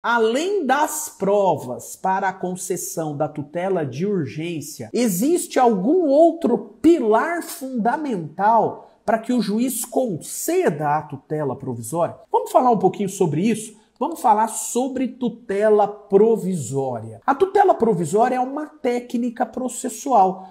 Além das provas para a concessão da tutela de urgência, existe algum outro pilar fundamental para que o juiz conceda a tutela provisória? Vamos falar um pouquinho sobre isso? Vamos falar sobre tutela provisória. A tutela provisória é uma técnica processual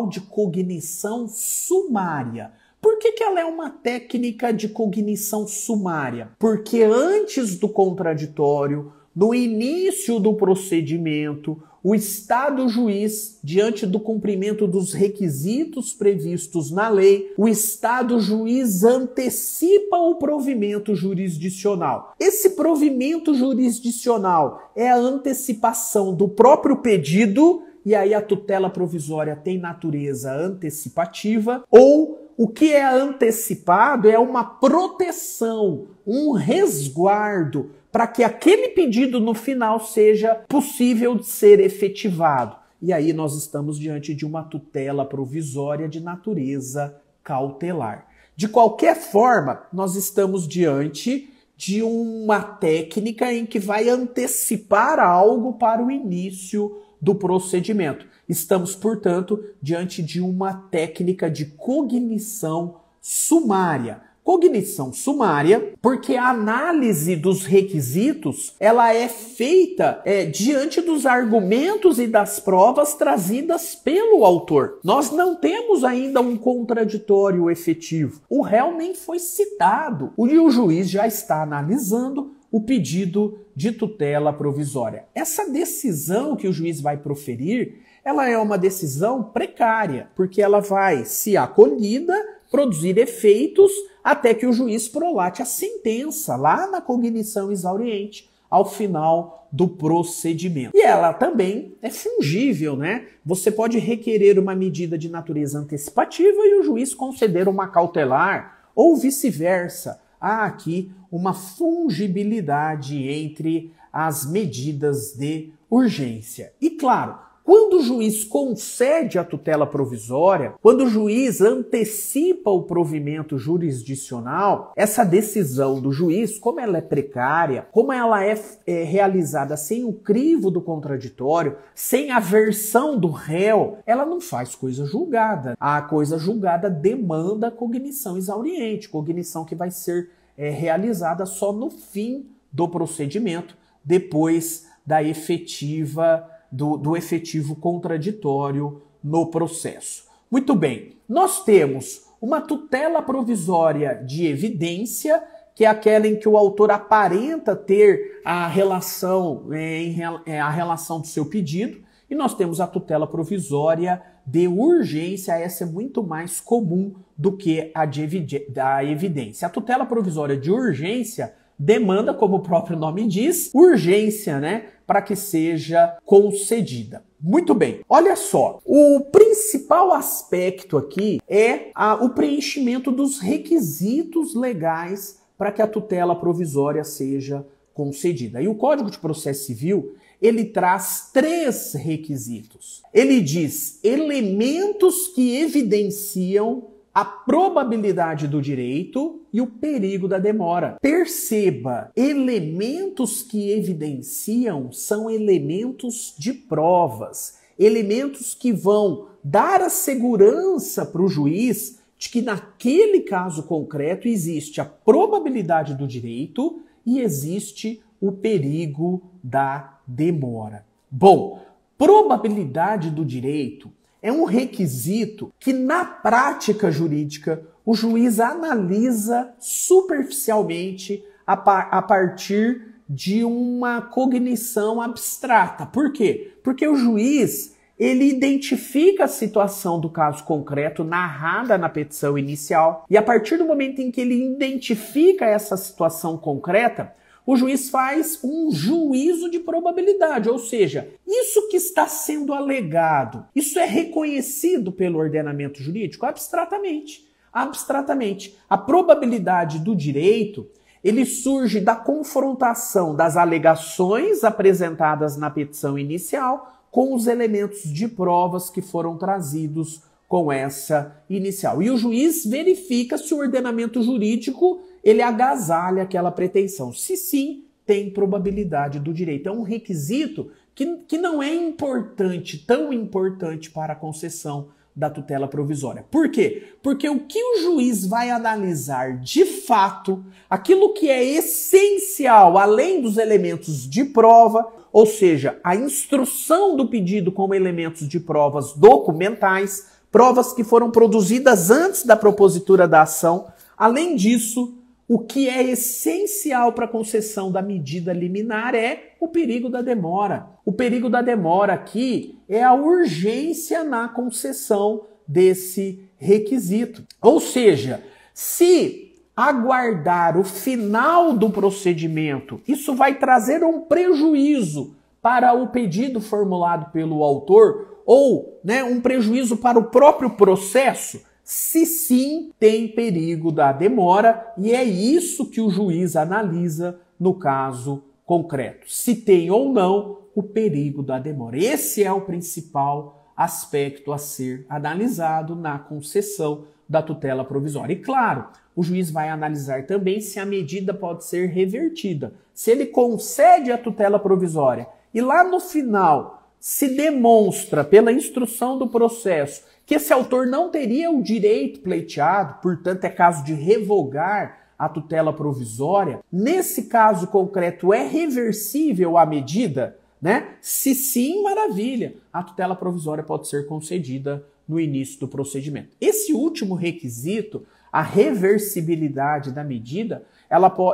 de cognição sumária. Por que ela é uma técnica de cognição sumária? Porque antes do contraditório, no início do procedimento, o Estado juiz, diante do cumprimento dos requisitos previstos na lei, o Estado juiz antecipa o provimento jurisdicional. Esse provimento jurisdicional é a antecipação do próprio pedido, e aí a tutela provisória tem natureza antecipativa, ou o que é antecipado é uma proteção, um resguardo para que aquele pedido no final seja possível de ser efetivado. E aí nós estamos diante de uma tutela provisória de natureza cautelar. De qualquer forma, nós estamos diante de uma técnica em que vai antecipar algo para o início do procedimento. Estamos, portanto, diante de uma técnica de cognição sumária. Cognição sumária, porque a análise dos requisitos ela é feita diante dos argumentos e das provas trazidas pelo autor. Nós não temos ainda um contraditório efetivo. O réu nem foi citado e o juiz já está analisando o pedido de tutela provisória. Essa decisão que o juiz vai proferir, ela é uma decisão precária, porque ela vai, se acolhida, produzir efeitos até que o juiz prolate a sentença lá na cognição exauriente, ao final do procedimento. E ela também é fungível, né? Você pode requerer uma medida de natureza antecipativa e o juiz conceder uma cautelar, ou vice-versa. Há aqui uma fungibilidade entre as medidas de urgência. E claro, quando o juiz concede a tutela provisória, quando o juiz antecipa o provimento jurisdicional, essa decisão do juiz, como ela é precária, como ela é realizada sem o crivo do contraditório, sem a versão do réu, ela não faz coisa julgada. A coisa julgada demanda cognição exauriente, cognição que vai ser realizada só no fim do procedimento, depois da efetiva do efetivo contraditório no processo. Muito bem, nós temos uma tutela provisória de evidência, que é aquela em que o autor aparenta ter a relação do seu pedido, e nós temos a tutela provisória de urgência, essa é muito mais comum do que a da evidência. A tutela provisória de urgência demanda, como o próprio nome diz, urgência, né, para que seja concedida. Muito bem, olha só, o principal aspecto aqui é o preenchimento dos requisitos legais para que a tutela provisória seja concedida. E o Código de Processo Civil, ele traz 3 requisitos. Ele diz elementos que evidenciam a probabilidade do direito e o perigo da demora. Perceba, elementos que evidenciam são elementos de provas, elementos que vão dar a segurança para o juiz de que naquele caso concreto existe a probabilidade do direito e existe o perigo da demora. Bom, probabilidade do direito é um requisito que, na prática jurídica, o juiz analisa superficialmente a partir de uma cognição abstrata. Por quê? Porque o juiz, ele identifica a situação do caso concreto narrada na petição inicial e, a partir do momento em que ele identifica essa situação concreta, o juiz faz um juízo de probabilidade, ou seja, isso que está sendo alegado, isso é reconhecido pelo ordenamento jurídico abstratamente. Abstratamente. A probabilidade do direito, ele surge da confrontação das alegações apresentadas na petição inicial com os elementos de provas que foram trazidos com essa inicial. E o juiz verifica se o ordenamento jurídico ele agasalha aquela pretensão. Se sim, tem probabilidade do direito. É um requisito que não é importante, tão importante para a concessão da tutela provisória. Por quê? Porque o que o juiz vai analisar de fato, aquilo que é essencial, além dos elementos de prova, ou seja, a instrução do pedido como elementos de provas documentais, provas que foram produzidas antes da propositura da ação. Além disso, o que é essencial para a concessão da medida liminar é o perigo da demora. O perigo da demora aqui é a urgência na concessão desse requisito. Ou seja, se aguardar o final do procedimento, isso vai trazer um prejuízo para o pedido formulado pelo autor ou, um prejuízo para o próprio processo. Se sim, tem perigo da demora, e é isso que o juiz analisa no caso concreto. Se tem ou não o perigo da demora. Esse é o principal aspecto a ser analisado na concessão da tutela provisória. E claro, o juiz vai analisar também se a medida pode ser revertida. Se ele concede a tutela provisória e lá no final se demonstra pela instrução do processo que esse autor não teria o direito pleiteado, portanto é caso de revogar a tutela provisória, nesse caso concreto é reversível a medida, Se sim, maravilha, a tutela provisória pode ser concedida no início do procedimento. Esse último requisito, a reversibilidade da medida,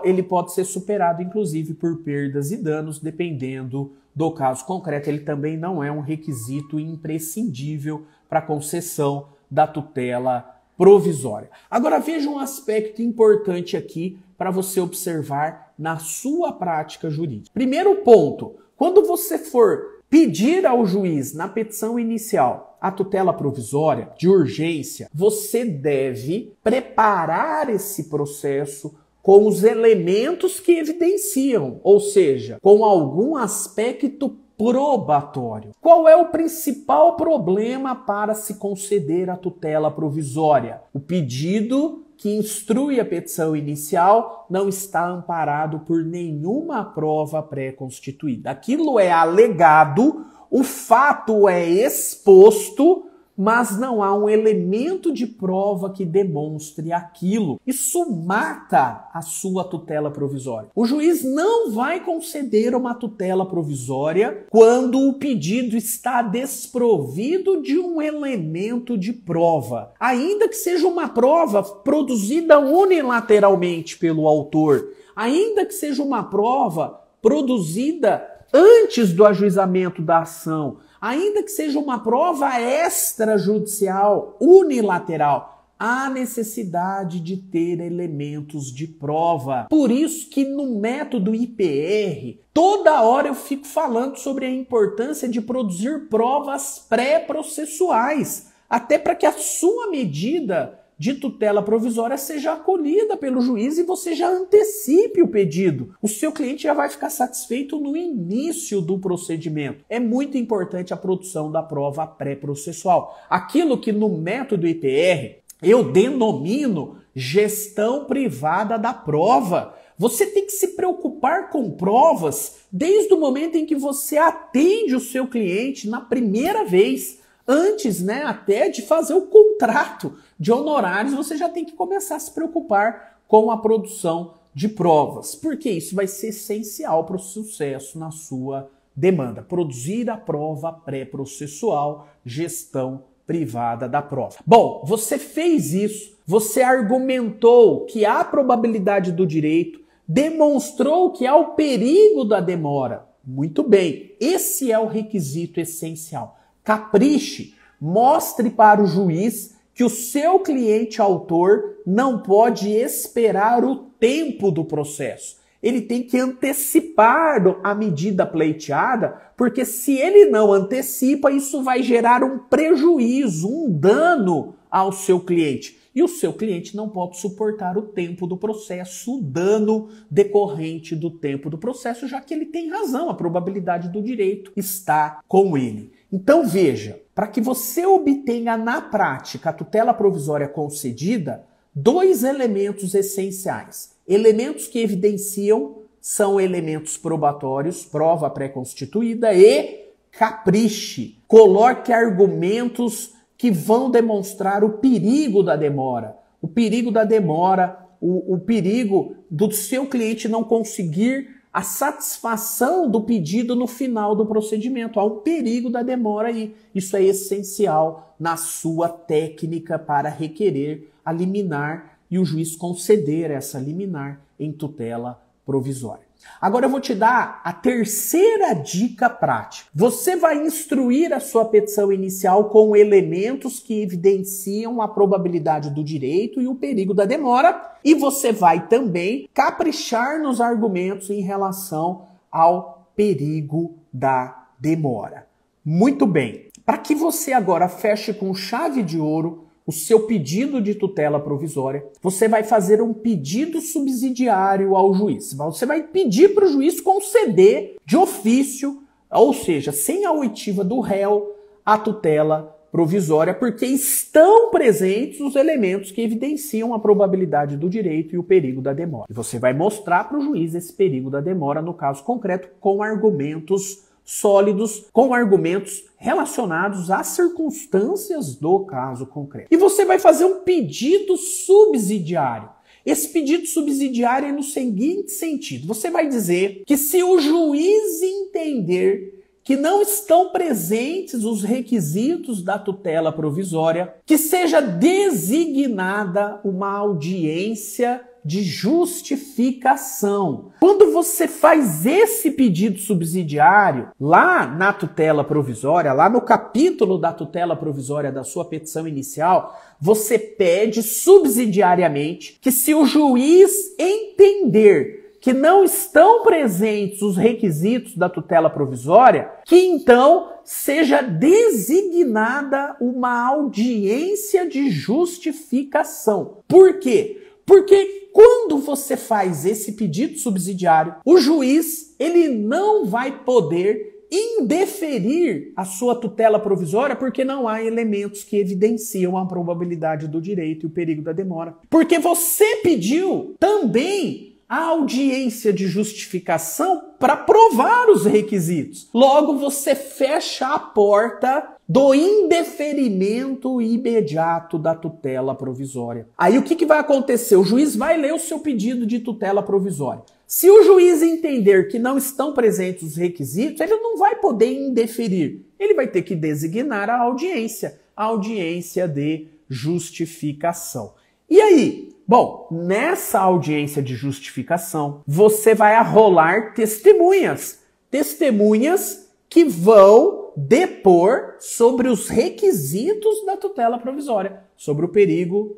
ele pode ser superado inclusive por perdas e danos, dependendo do caso concreto. Ele também não é um requisito imprescindível para a concessão da tutela provisória. Agora veja um aspecto importante aqui para você observar na sua prática jurídica. Primeiro ponto, quando você for pedir ao juiz na petição inicial a tutela provisória de urgência, você deve preparar esse processo com os elementos que evidenciam, ou seja, com algum aspecto probatório. Qual é o principal problema para se conceder a tutela provisória? O pedido que instrui a petição inicial não está amparado por nenhuma prova pré-constituída. Aquilo é alegado, o fato é exposto, mas não há um elemento de prova que demonstre aquilo. Isso mata a sua tutela provisória. O juiz não vai conceder uma tutela provisória quando o pedido está desprovido de um elemento de prova. Ainda que seja uma prova produzida unilateralmente pelo autor, ainda que seja uma prova produzida antes do ajuizamento da ação, ainda que seja uma prova extrajudicial, unilateral, há necessidade de ter elementos de prova. Por isso que no método IPR, toda hora eu fico falando sobre a importância de produzir provas pré-processuais, até para que a sua medida de tutela provisória seja acolhida pelo juiz e você já antecipe o pedido. O seu cliente já vai ficar satisfeito no início do procedimento. É muito importante a produção da prova pré-processual. Aquilo que no método IPR eu denomino gestão privada da prova. Você tem que se preocupar com provas desde o momento em que você atende o seu cliente na primeira vez. Antes, até de fazer o contrato de honorários, você já tem que começar a se preocupar com a produção de provas, porque isso vai ser essencial para o sucesso na sua demanda. Produzir a prova pré-processual, gestão privada da prova. Bom, você fez isso, você argumentou que há probabilidade do direito, demonstrou que há o perigo da demora. Muito bem, esse é o requisito essencial. Capriche, mostre para o juiz que o seu cliente autor não pode esperar o tempo do processo. Ele tem que antecipar a medida pleiteada, porque se ele não antecipa, isso vai gerar um prejuízo, um dano ao seu cliente. E o seu cliente não pode suportar o tempo do processo, o dano decorrente do tempo do processo, já que ele tem razão, a probabilidade do direito está com ele. Então veja, para que você obtenha na prática a tutela provisória concedida, dois elementos essenciais. Elementos que evidenciam são elementos probatórios, prova pré-constituída e capriche. Coloque argumentos que vão demonstrar o perigo da demora. O perigo da demora, o perigo do seu cliente não conseguir a satisfação do pedido no final do procedimento. Há um perigo da demora aí. Isso é essencial na sua técnica para requerer a liminar e o juiz conceder essa liminar em tutela provisória. Agora eu vou te dar a terceira dica prática. Você vai instruir a sua petição inicial com elementos que evidenciam a probabilidade do direito e o perigo da demora, e você vai também caprichar nos argumentos em relação ao perigo da demora. Muito bem. Para que você agora feche com chave de ouro o seu pedido de tutela provisória, você vai fazer um pedido subsidiário ao juiz. Você vai pedir para o juiz conceder de ofício, ou seja, sem a oitiva do réu, a tutela provisória, porque estão presentes os elementos que evidenciam a probabilidade do direito e o perigo da demora. E você vai mostrar para o juiz esse perigo da demora, no caso concreto, com argumentos sólidos, com argumentos relacionados às circunstâncias do caso concreto. E você vai fazer um pedido subsidiário. Esse pedido subsidiário é no seguinte sentido. Você vai dizer que se o juiz entender que não estão presentes os requisitos da tutela provisória, que seja designada uma audiência de justificação. Quando você faz esse pedido subsidiário, lá na tutela provisória, lá no capítulo da tutela provisória da sua petição inicial, você pede subsidiariamente que se o juiz entender que não estão presentes os requisitos da tutela provisória, que então seja designada uma audiência de justificação. Por quê? Porque quando você faz esse pedido subsidiário, o juiz ele não vai poder indeferir a sua tutela provisória porque não há elementos que evidenciam a probabilidade do direito e o perigo da demora. Porque você pediu também a audiência de justificação para provar os requisitos. Logo, você fecha a porta do indeferimento imediato da tutela provisória. Aí o que vai acontecer? O juiz vai ler o seu pedido de tutela provisória. Se o juiz entender que não estão presentes os requisitos, ele não vai poder indeferir. Ele vai ter que designar a audiência de justificação. E aí? Bom, nessa audiência de justificação, você vai arrolar testemunhas. Testemunhas que vão depor sobre os requisitos da tutela provisória, sobre o perigo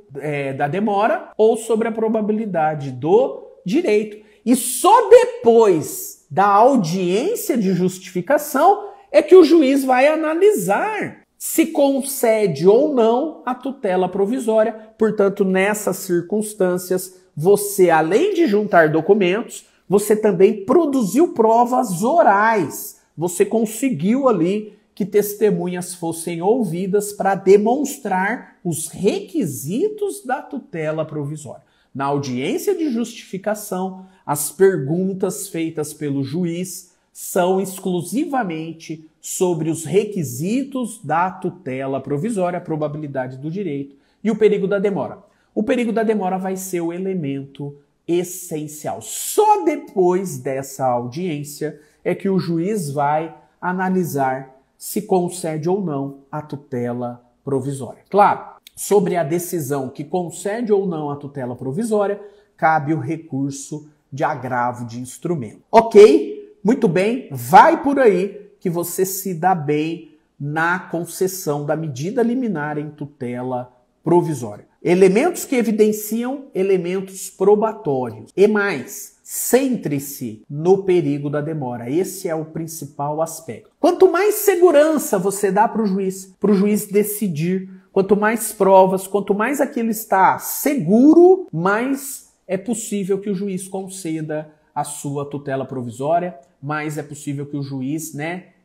da demora ou sobre a probabilidade do direito. E só depois da audiência de justificação é que o juiz vai analisar se concede ou não a tutela provisória. Portanto, nessas circunstâncias, você, além de juntar documentos, você também produziu provas orais. Você conseguiu ali que testemunhas fossem ouvidas para demonstrar os requisitos da tutela provisória. Na audiência de justificação, as perguntas feitas pelo juiz são exclusivamente sobre os requisitos da tutela provisória, a probabilidade do direito e o perigo da demora. O perigo da demora vai ser o elemento essencial. Só depois dessa audiência é que o juiz vai analisar se concede ou não a tutela provisória. Claro, sobre a decisão que concede ou não a tutela provisória, cabe o recurso de agravo de instrumento. Ok? Muito bem, vai por aí que você se dá bem na concessão da medida liminar em tutela provisória. Elementos que evidenciam elementos probatórios. E mais, centre-se no perigo da demora. Esse é o principal aspecto. Quanto mais segurança você dá para o juiz decidir, quanto mais provas, quanto mais aquilo está seguro, mais é possível que o juiz conceda a sua tutela provisória, mais é possível que o juiz,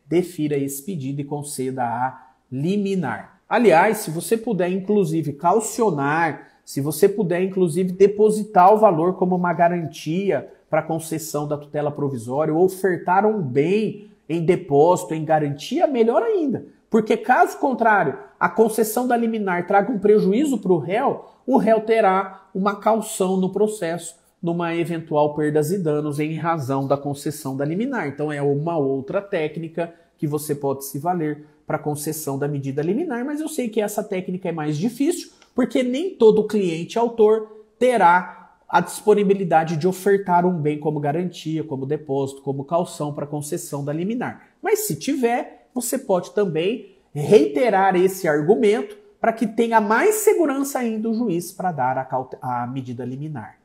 defira esse pedido e conceda a liminar. Aliás, se você puder, inclusive, caucionar Se você puder, inclusive, depositar o valor como uma garantia para concessão da tutela provisória ou ofertar um bem em depósito, em garantia, melhor ainda. Porque caso contrário, a concessão da liminar traga um prejuízo para o réu terá uma caução no processo, numa eventual perdas e danos em razão da concessão da liminar. Então é uma outra técnica que você pode se valer para concessão da medida liminar, mas eu sei que essa técnica é mais difícil, porque nem todo cliente autor terá a disponibilidade de ofertar um bem como garantia, como depósito, como caução para concessão da liminar. Mas se tiver, você pode também reiterar esse argumento para que tenha mais segurança ainda o juiz para dar a medida liminar.